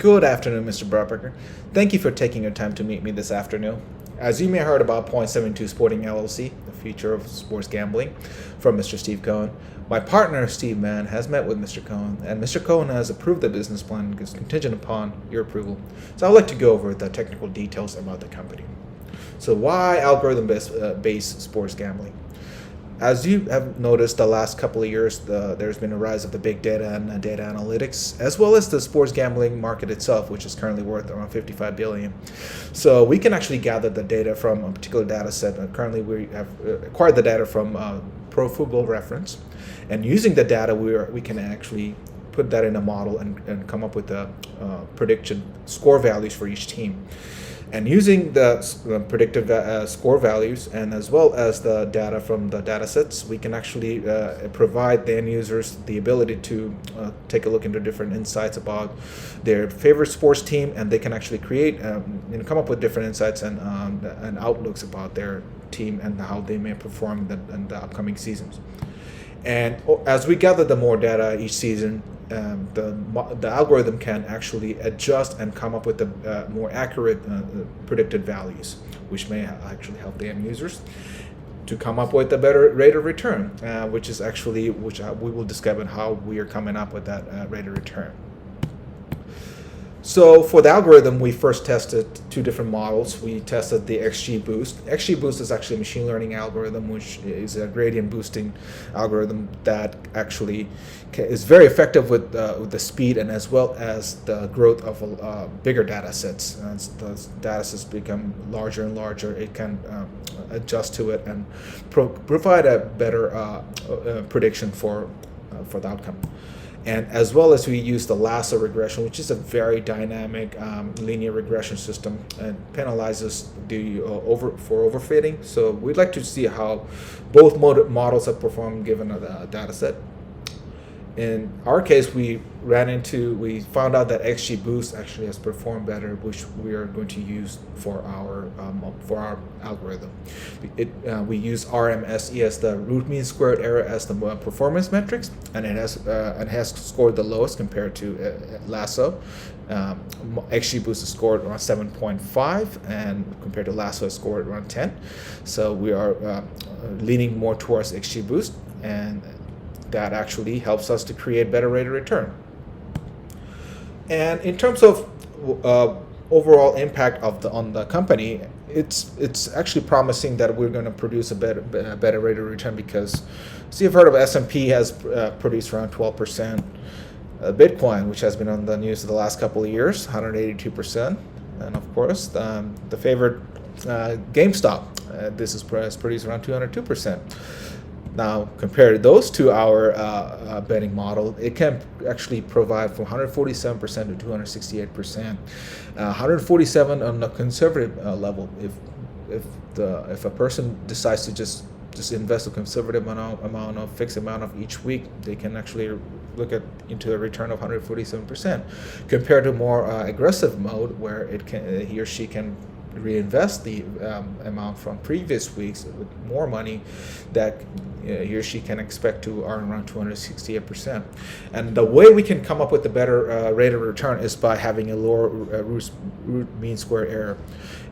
Good afternoon, Mr. Broadbecker. Thank you for taking your time to meet me this afternoon. As you may have heard about Point72 Sporting LLC, the future of sports gambling, from Mr. Steve Cohen, my partner, Steve Mann, has met with Mr. Cohen, and Mr. Cohen has approved the business plan is contingent upon your approval. So I'd like to go over the technical details about the company. So why algorithm-based sports gambling? As you have noticed the last couple of years, there's been a rise of the big data and data analytics, as well as the sports gambling market itself, which is currently worth around $55 billion. So we can actually gather the data from a particular data set. Currently, we have acquired the data from Pro Football Reference. And using the data, we can actually put that in a model and come up with the prediction score values for each team. And using the predictive score values and as well as the data from the data sets, we can actually provide the end users the ability to take a look into different insights about their favorite sports team, and they can actually create come up with different insights and outlooks about their team and how they may perform in the upcoming seasons. And as we gather the more data each season, the algorithm can actually adjust and come up with the more accurate predicted values, which may actually help the end users to come up with a better rate of return, which we will describe how we are coming up with that rate of return. So for the algorithm, we first tested two different models. We tested the XGBoost. XGBoost is actually a machine learning algorithm, which is a gradient boosting algorithm that actually is very effective with the speed and as well as the growth of bigger data sets. As the data sets become larger and larger, it can adjust to it and provide a better prediction for the outcome. And as well as we use the lasso regression, which is a very dynamic linear regression system and penalizes for overfitting. So we'd like to see how both models have performed given a data set. In our case, we found out that XGBoost actually has performed better, which we are going to use for our algorithm. We use RMSE as the root mean squared error as the performance metrics, and it has scored the lowest compared to Lasso. XGBoost is scored around 7.5, and compared to Lasso, is scored around 10. So we are leaning more towards XGBoost, and that actually helps us to create better rate of return. And in terms of overall impact on the company, it's actually promising that we're going to produce a better rate of return, because you've heard of S&P has produced around 12%. Bitcoin, which has been on the news for the last couple of years, 182%. And of course, the favorite GameStop, this has produced around 202%. Now, compared those to our betting model, it can actually provide from 147% to 268%. 147 on the conservative level. If a person decides to just invest a conservative amount of fixed amount of each week, they can actually look into a return of 147%. Compared to more aggressive mode, where he or she can reinvest the amount from previous weeks with more money, that he or she can expect to earn around 268%. And the way we can come up with a better rate of return is by having a lower root mean square error.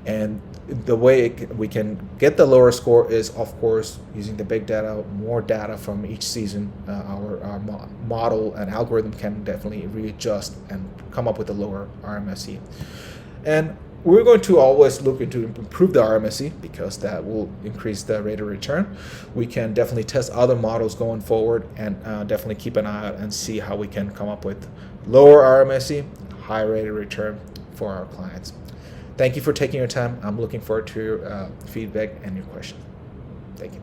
And the way we can get the lower score is, of course, using the big data, more data from each season. Our model and algorithm can definitely readjust and come up with a lower RMSE. And we're going to always look into improve the RMSE, because that will increase the rate of return. We can definitely test other models going forward, and definitely keep an eye out and see how we can come up with lower RMSE, high rate of return for our clients. Thank you for taking your time. I'm looking forward to your feedback and your questions. Thank you.